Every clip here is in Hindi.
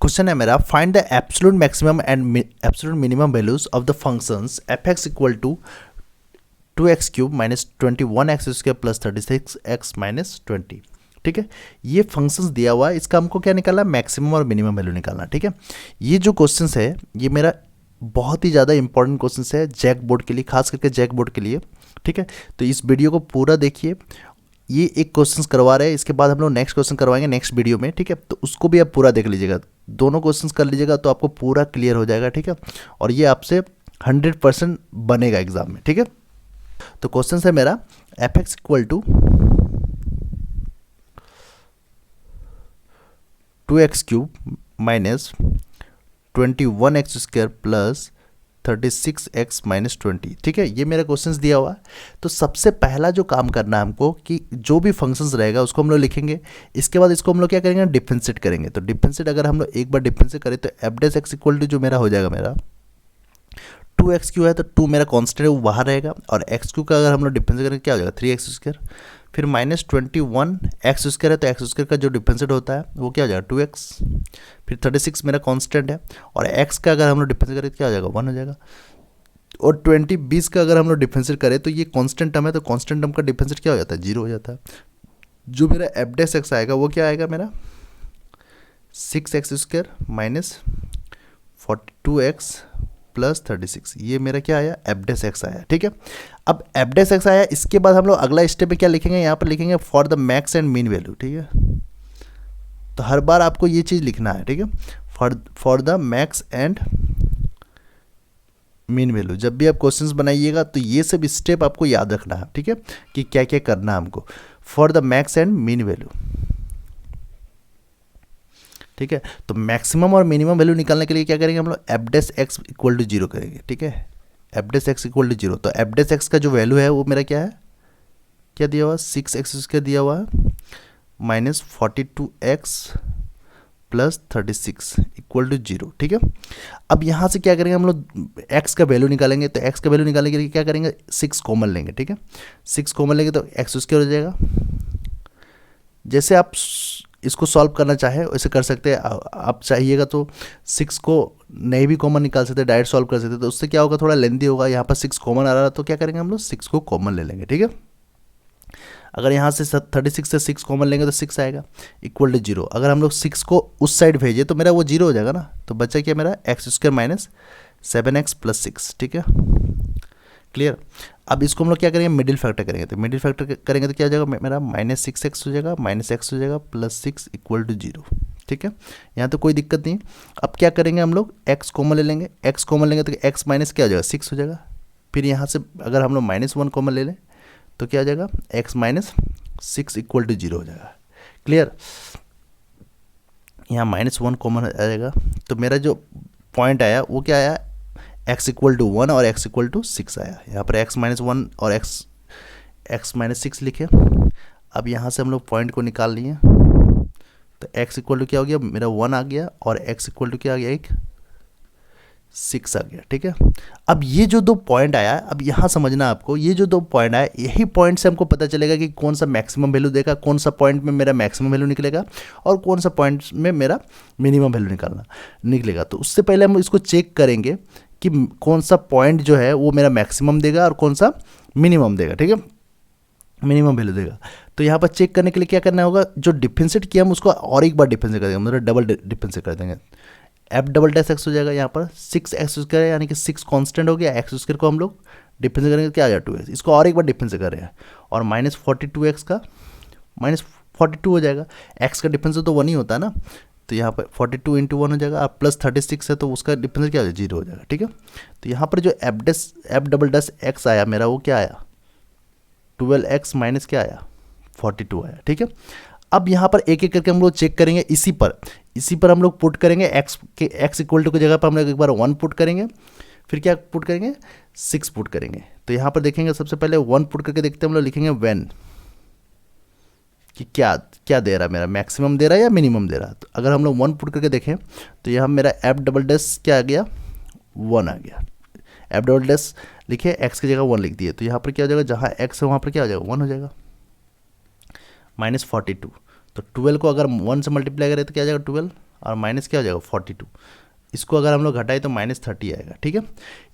क्वेश्चन है मेरा, find the absolute maximum and absolute minimum values of the functions F X equal to 2x³ minus 21x² plus 36x minus 20। ठीक है, ये फंक्शंस दिया हुआ है, इसका हमको क्या निकालना है, मैक्सिमम और मिनिमम वैल्यू निकालना। ठीक है, ये जो क्वेश्चंस है ये मेरा बहुत ही ज़्यादा इंपॉर्टेंट क्वेश्चंस है जैक बोर्ड के लिए, खास करके जैक बोर्ड के लिए। ठीक है, तो इस वीडियो को पूरा देखिए। ये एक क्वेश्चंस करवा रहे हैं, इसके बाद हम लोग नेक्स्ट क्वेश्चन करवाएंगे नेक्स्ट वीडियो में। ठीक है, तो उसको भी आप पूरा देख लीजिएगा, दोनों क्वेश्चंस कर लीजिएगा तो आपको पूरा क्लियर हो जाएगा। ठीक है, और ये आपसे 100% बनेगा एग्जाम में। ठीक है, तो क्वेश्चन है मेरा F X equal to 2x³ minus 21x² plus 36x minus 20। ठीक है, ये मेरा क्वेश्चंस दिया हुआ है। तो सबसे पहला जो काम करना है हमको कि जो भी फंक्शंस रहेगा उसको हम लोग लिखेंगे, इसके बाद इसको हम लोग क्या करेंगे, डिफरेंशिएट करेंगे। तो डिफरेंशिएट अगर हम लोग एक बार डिफरेंशिएट करें तो F dash X equal to जो मेरा हो जाएगा, मेरा 2x³ है तो 2 मेरा कांस्टेंट है वो बाहर रहेगा, और x³ का अगर हम लोग डिफरेंशिएट करेंगे क्या हो जाएगा, 3x²। फिर माइनस 21x² है तो x² का जो डिफरेंशिएट होता है वो क्या हो जाएगा, 2x। फिर 36 मेरा कांस्टेंट है, और x का अगर हम लोग डिफरेंशिएट करें तो क्या हो जाएगा, 1 हो जाएगा। और 20 का अगर हम लोग डिफरेंशिएट करें तो ये कांस्टेंट टर्म है, तो कांस्टेंट टर्म का डिफरेंशिएट क्या हो जाता है, 0 हो जाता है। जो मेरा एफ डैश एक्स आएगा वो क्या आएगा, मेरा 6x² माइनस 42x प्लस 36। ये मेरा क्या आया, एफ डैश एक्स आया। ठीक है, अब एफ डैश एक्स आया, इसके बाद हम लोग अगला स्टेप में क्या लिखेंगे, यहाँ पर लिखेंगे for the max and mean value. ठीक है, तो हर बार आपको ये चीज़ लिखना है। ठीक है, for the max and mean value. जब भी आप क्वेश्चंस बनाइएगा तो ये सब स्टेप आपको याद रखना है। ठीक है, कि क्या क्या करना है हमको, for the max and mean value. ठीक है, तो मैक्सिमम और मिनिमम वैल्यू निकालने के लिए क्या करेंगे हम लोग, F dash X equal to 0 करेंगे। ठीक है, F dash X equal to 0, तो एफ डैश एक्स का जो वैल्यू है वो मेरा क्या है, क्या दिया हुआ, 6x² दिया हुआ है minus 42x plus 36 equal to 0। ठीक है, अब यहाँ से क्या करेंगे हम लोग, x का वैल्यू निकालेंगे। तो x का वैल्यू निकालने के लिए क्या करेंगे, 6 कॉमन लेंगे। ठीक है, 6 कॉमन लेंगे तो x² हो जाएगा। जैसे आप इसको सॉल्व करना चाहे वैसे कर सकते हैं, आप चाहिएगा तो 6 को नहीं भी कॉमन निकाल सकते, डायरेक्ट सॉल्व कर सकते हैं। तो उससे क्या होगा, थोड़ा लेंदी होगा। यहाँ पर 6 कॉमन आ रहा है तो क्या करेंगे हम लोग, 6 को कॉमन ले लेंगे। ठीक है, अगर यहाँ से 36 से 6 कॉमन लेंगे तो 6 आएगा इक्वल टू 0। अगर हम लोग 6 को उस साइड भेजे तो मेरा वो 0 हो जाएगा ना, तो बचा क्या मेरा, x² माइनस 7x प्लस 6। ठीक है, क्लियर। अब इसको हम लोग क्या करेंगे, मिडिल फैक्टर करेंगे। तो मिडिल फैक्टर करेंगे तो क्या हो जाएगा, मेरा माइनस 6x हो जाएगा, माइनस x हो जाएगा प्लस 6 इक्वल टू 0। ठीक है, यहाँ तो कोई दिक्कत नहीं। अब क्या करेंगे हम लोग, x कॉमन ले लेंगे। x कॉमन लेंगे तो x माइनस क्या हो जाएगा, 6 हो जाएगा। फिर यहाँ से अगर हम लोग -1 कॉमन ले लें तो क्या हो जाएगा, x माइनस 6 इक्वल टू 0 हो जाएगा। क्लियर, यहाँ -1 कॉमन आ जाएगा। तो मेरा जो पॉइंट आया वो क्या आया, x इक्वल टू 1 और x इक्वल टू 6 आया। यहाँ पर x माइनस 1 और x माइनस 6 लिखे। अब यहाँ से हम लोग पॉइंट को निकाल लिए तो x इक्वल टू क्या हो गया, मेरा 1 आ गया, और x इक्वल टू क्या आ गया, 6 आ गया। ठीक है, अब ये जो 2 पॉइंट आया, अब यहाँ समझना आपको, ये जो 2 पॉइंट आया, यही पॉइंट से हमको पता चलेगा कि कौन सा मैक्सिमम वैल्यू देगा, कौन सा पॉइंट में मेरा मैक्सिमम वैल्यू निकलेगा, और कौन सा पॉइंट में मेरा मिनिमम वैल्यू निकलेगा। तो उससे पहले हम इसको चेक करेंगे कि कौन सा पॉइंट जो है वो मेरा मैक्सिमम देगा और कौन सा मिनिमम देगा। ठीक है, मिनिमम वैल्यू देगा। तो यहाँ पर चेक करने के लिए क्या करना होगा, जो डिफरेंशिएट किया हम उसको और एक बार डिफरेंशिएट कर देंगे, मतलब डबल डिफरेंशिएट कर देंगे। एफ डबल डैश एक्स हो जाएगा, यहाँ पर 6x² यानी कि 6 कांस्टेंट हो गया, x² को हम लोग डिफरेंशिएट करेंगे तो क्या आ जाएगा, 2x। इसको और एक बार डिफरेंशिएट कर रहे हैं, और माइनस 42x का माइनस 42 हो जाएगा। x का डिफरेंशिएट तो 1 ही होता है ना, तो यहाँ पर 42 × 1 हो जाएगा, और प्लस 36 है तो उसका डिफरेंस क्या हो जाएगा, 0 हो जाएगा। ठीक है, तो यहाँ पर जो एफ डबल डैश एक्स आया मेरा, वो क्या आया, 12x माइनस क्या आया, 42 आया। ठीक है, अब यहाँ पर एक एक करके हम लोग चेक करेंगे। इसी पर हम लोग पुट करेंगे x इक्वल टू की जगह पर हम लोग एक बार 1 पुट करेंगे, फिर क्या पुट करेंगे, 6 पुट करेंगे। तो यहाँ पर देखेंगे, सबसे पहले 1 पुट करके देखते हैं हम लोग, लिखेंगे व्हेन, कि क्या क्या दे रहा है, मेरा मैक्सिमम दे रहा है या मिनिमम दे रहा है। तो अगर हम लोग 1 पुट करके देखें तो यहाँ मेरा एफ डबल डैश क्या आ गया, 1 आ गया। एफ डबल डैश लिखे, x की जगह 1 लिख दिए, तो यहाँ पर क्या हो जाएगा, जहाँ x है वहाँ पर क्या हो जाएगा, 1 हो जाएगा, माइनस 42। तो 12 को अगर 1 से मल्टीप्लाई करें तो क्या आ जाएगा, 12, और माइनस क्या हो जाएगा 42। इसको अगर हम लोग घटाए तो -30 आएगा, ठीक है।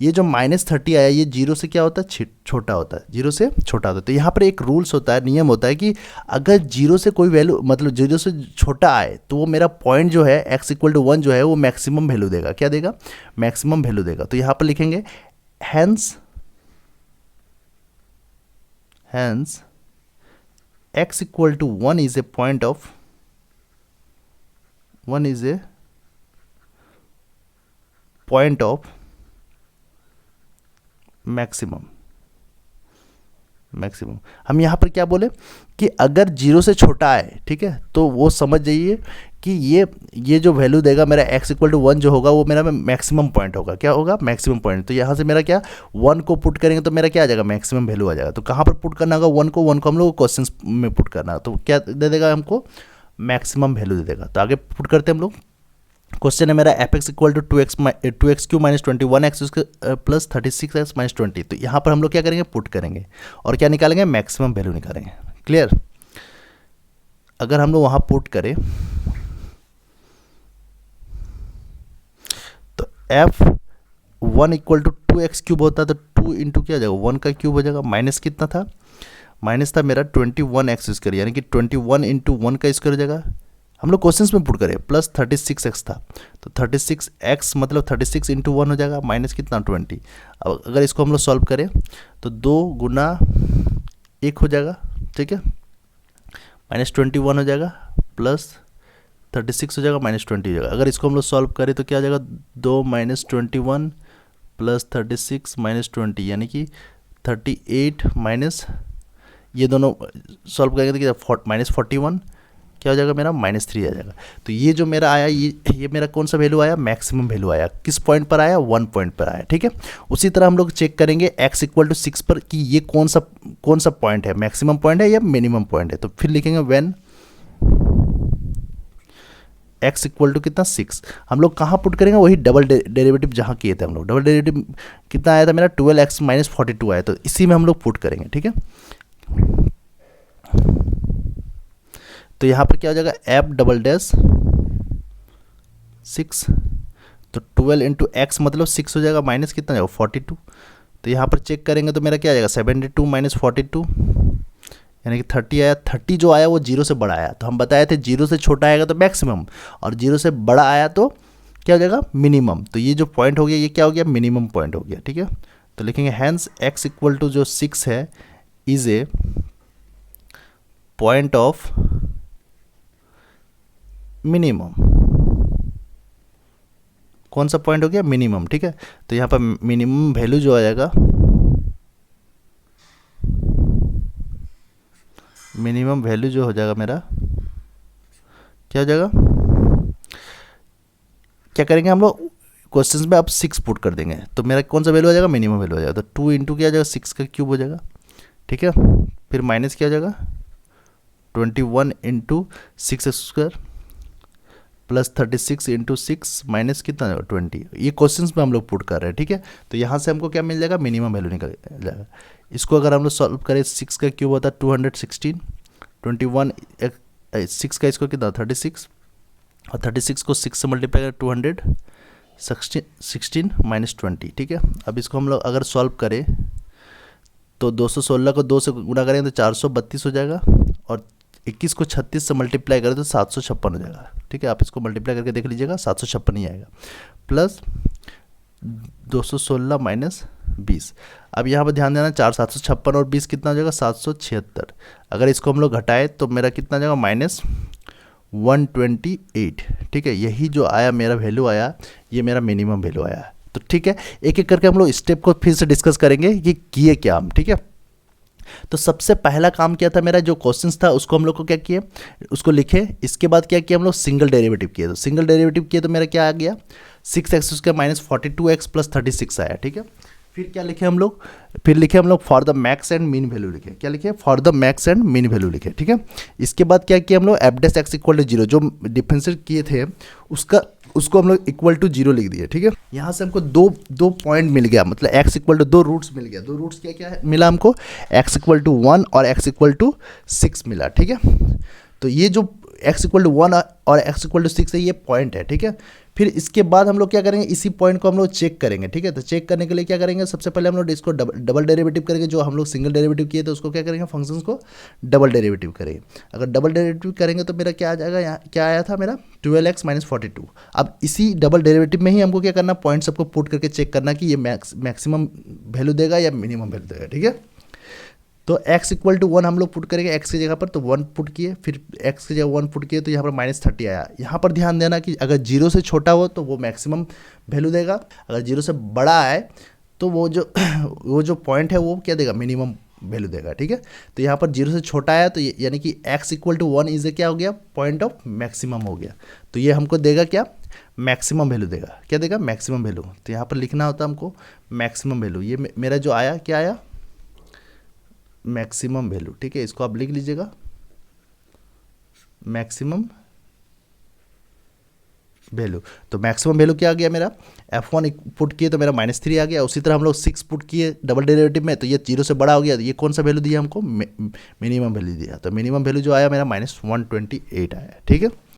ये जो -30 आया ये जीरो से क्या होता है, छोटा होता है, जीरो से छोटा होता है। तो यहाँ पर एक रूल्स होता है, नियम होता है कि अगर जीरो से कोई वैल्यू मतलब जीरो से छोटा आए तो वो मेरा पॉइंट जो है x=1 जो है वो मैक्सिमम वैल्यू देगा। क्या देगा, मैक्सिमम वैल्यू देगा। तो यहाँ पर लिखेंगे hence x=1 is a point of 1 is a point of maximum. हम यहाँ पर क्या बोले कि अगर जीरो से छोटा है, ठीक है, तो वो समझ जाइए कि ये जो वैल्यू देगा मेरा x=1 जो होगा वो मेरा मैक्सिमम पॉइंट होगा। क्या होगा, मैक्सिमम पॉइंट। तो यहाँ से मेरा क्या 1 को पुट करेंगे तो मेरा क्या आ जाएगा, मैक्सिमम वैल्यू आ जाएगा। तो कहाँ पर पुट करना होगा, 1 को हम लोग क्वेश्चन में पुट करना। तो क्या दे देगा हमको, मैक्सिमम वैल्यू दे देगा। तो आगे पुट करते हैं हम लोग। क्वेश्चन है मेरा f(x)=2x³ - 21x प्लस 36x - 20। तो यहाँ पर हम लोग क्या करेंगे, पुट करेंगे और क्या निकालेंगे, मैक्सिमम वैल्यू निकालेंगे। क्लियर। अगर हम लोग वहाँ पुट करें तो f(1) = 2x³ होता है, तो 2 इंटू क्या हो जाएगा, 1 का क्यूब हो जाएगा। माइनस कितना था, माइनस था मेरा 21x², यानी कि 21 इंटू 1 का स्क्वायर हो जाएगा। हम लोग क्वेश्चंस में पुट करें, प्लस 36x था, तो 36x मतलब 36 इंटू 1 हो जाएगा, माइनस कितना 20। अब अगर इसको हम लोग सॉल्व करें तो 2 गुना 1 हो जाएगा, ठीक है, -21 हो जाएगा, प्लस 36 हो जाएगा, -20 हो जाएगा। अगर इसको हम लोग सॉल्व करें तो क्या हो जाएगा, 2 - 21 प्लस 36 - 20, यानी कि 38 माइनस, ये दोनों सॉल्व करेंगे तो क्या -41 क्या हो जाएगा मेरा, -3 आ जाएगा। तो ये जो मेरा आया ये मेरा कौन सा वैल्यू आया, मैक्सिमम वैल्यू आया। किस पॉइंट पर आया, 1 पॉइंट पर आया, ठीक है। उसी तरह हम लोग चेक करेंगे x=6 पर कि ये कौन सा पॉइंट है, मैक्सिमम पॉइंट है या मिनिमम पॉइंट है। तो फिर लिखेंगे व्हेन x= कितना 6। हम लोग कहाँ पुट करेंगे, वही डबल डेरिवेटिव जहाँ किए थे हम लोग। डबल डेरिवेटिव कितना आया था मेरा, 12x - 42 आया, तो इसी में हम लोग पुट करेंगे, ठीक है। तो यहाँ पर क्या हो जाएगा, f"6, तो 12 इंटू एक्स मतलब 6 हो जाएगा, माइनस कितना जाएगा 42। तो यहाँ पर चेक करेंगे तो मेरा क्या आ जाएगा 72 - 42, यानी कि 30 आया। 30 जो आया वो जीरो से बड़ा आया, तो हम बताए थे जीरो से छोटा आएगा तो मैक्सिमम, और जीरो से बड़ा आया तो क्या हो जाएगा, मिनिमम। तो ये जो पॉइंट हो गया ये क्या हो गया, मिनिमम पॉइंट हो गया, ठीक है। तो लिखेंगे हैंस x= जो 6 है is a point of minimum. कौन सा पॉइंट हो गया, मिनिमम, ठीक है। तो यहाँ पर मिनिमम वैल्यू जो आ जाएगा, मिनिमम वैल्यू जो हो जाएगा मेरा क्या हो जाएगा, क्या करेंगे हम लोग क्वेश्चंस में अब 6 पुट कर देंगे, तो मेरा कौन सा वैल्यू आ जाएगा, मिनिमम वैल्यू आ जाएगा। तो 2 इंटू क्या आ जाएगा, 6 का क्यूब हो जाएगा, ठीक है। फिर माइनस क्या हो जाएगा 21 इंटू 6² प्लस 36 इंटू 6 माइनस कितना 20। ये क्वेश्चंस में हम लोग पुट कर रहे हैं, ठीक है। तो यहाँ से हमको क्या मिल जाएगा, मिनिमम वैल्यू निकल जाएगा। इसको अगर हम लोग सॉल्व करें, 6 का क्यूब होता है 216, 21 6 का इसको कितना 36, और 36 को 6 से मल्टीप्लाई करें 216 माइनस 20, ठीक है। अब इसको हम लोग अगर सॉल्व करें तो 216 को 2 से गुणा करें तो 432 हो जाएगा, और 21 को 36 से मल्टीप्लाई करें तो 756 हो जाएगा, ठीक है। आप इसको मल्टीप्लाई करके देख लीजिएगा, 756 ही आएगा, प्लस 216 माइनस 20। अब यहाँ पर ध्यान देना, 756 और 20 कितना हो जाएगा 776। अगर इसको हम लोग घटाए तो मेरा कितना जाएगा -128, ठीक है। यही जो आया मेरा वैल्यू आया, ये मेरा मिनिमम वैल्यू आया। तो ठीक है, एक एक करके हम लोग स्टेप को फिर से डिस्कस करेंगे कि किए क्या हम, ठीक है। तो सबसे पहला काम क्या था मेरा, जो क्वेश्चंस था उसको हम लोग को क्या किए, उसको लिखे। इसके बाद क्या किया हम लोग, सिंगल डेरिवेटिव किए। तो सिंगल डेरिवेटिव किए तो मेरा क्या आ गया 6x² - 42x प्लस 36 आया, ठीक है। फिर क्या लिखे हम लोग, फिर लिखे हम लोग for the max and mean value लिखे। क्या लिखे, for the max and mean value लिखे, ठीक है। इसके बाद क्या किया हम लोग, f'(x=0) जो डिफरेंशिएट किए थे उसको हम लोग =0 लिख दिए, ठीक है। यहाँ से हमको दो पॉइंट मिल गया, मतलब x= 2 रूट्स मिल गया। 2 रूट्स क्या क्या है मिला हमको, x=1 और x=6 मिला, ठीक है। तो ये जो एक्स इक्वल टू 1 और एक्स इक्वल टू 6 है, ये पॉइंट है, ठीक है। फिर इसके बाद हम लोग क्या करेंगे, इसी पॉइंट को हम लोग चेक करेंगे, ठीक है। तो चेक करने के लिए क्या करेंगे, सबसे पहले हम लोग इसको डबल डेरिवेटिव करेंगे। जो हम लोग सिंगल डेरिवेटिव किए तो उसको क्या करेंगे, फंक्शंस को डबल डेरिवेटिव करेंगे। अगर डबल डेरिवेटिव करेंगे तो मेरा क्या आ जाएगा, यहाँ क्या आया था मेरा 12x माइनस 42। अब इसी डबल डेरिवेटिव में ही हमको क्या करना, पॉइंट सबको पुट करके चेक करना कि ये मैक्सिमम वैल्यू देगा या मिनिमम वैल्यू देगा, ठीक है। तो x इक्वल टू 1 हम लोग पुट करेंगे x की जगह पर, तो 1 पुट किए, फिर x की जगह 1 पुट किए तो यहाँ पर -30 आया। यहाँ पर ध्यान देना कि अगर 0 से छोटा हो तो वो मैक्सिमम वैल्यू देगा, अगर 0 से बड़ा आए तो वो जो पॉइंट है वो क्या देगा, मिनिमम वैल्यू देगा, ठीक है। तो यहाँ पर 0 से छोटा आया तो यानी कि x इक्वल टू 1 इज क्या हो गया, पॉइंट ऑफ मैक्सिमम हो गया। तो ये हमको देगा क्या, मैक्सिमम वैल्यू देगा, क्या देगा, मैक्सिमम वैल्यू। तो यहाँ पर लिखना होता है हमको मैक्सिमम वैल्यू। ये मेरा जो आया क्या आया, मैक्सिमम वैल्यू, ठीक है। इसको आप लिख लीजिएगा, मैक्सिमम वैल्यू। तो मैक्सिमम वैल्यू क्या आ गया मेरा, f1 पुट किए तो मेरा -3 आ गया। उसी तरह हम लोग 6 पुट किए डबल डेरिवेटिव में तो ये 0 से बड़ा हो गया। तो ये कौन सा वैल्यू दिया हमको, मिनिमम वैल्यू दिया। तो मिनिमम वैल्यू जो आया मेरा -128 आया, ठीक है।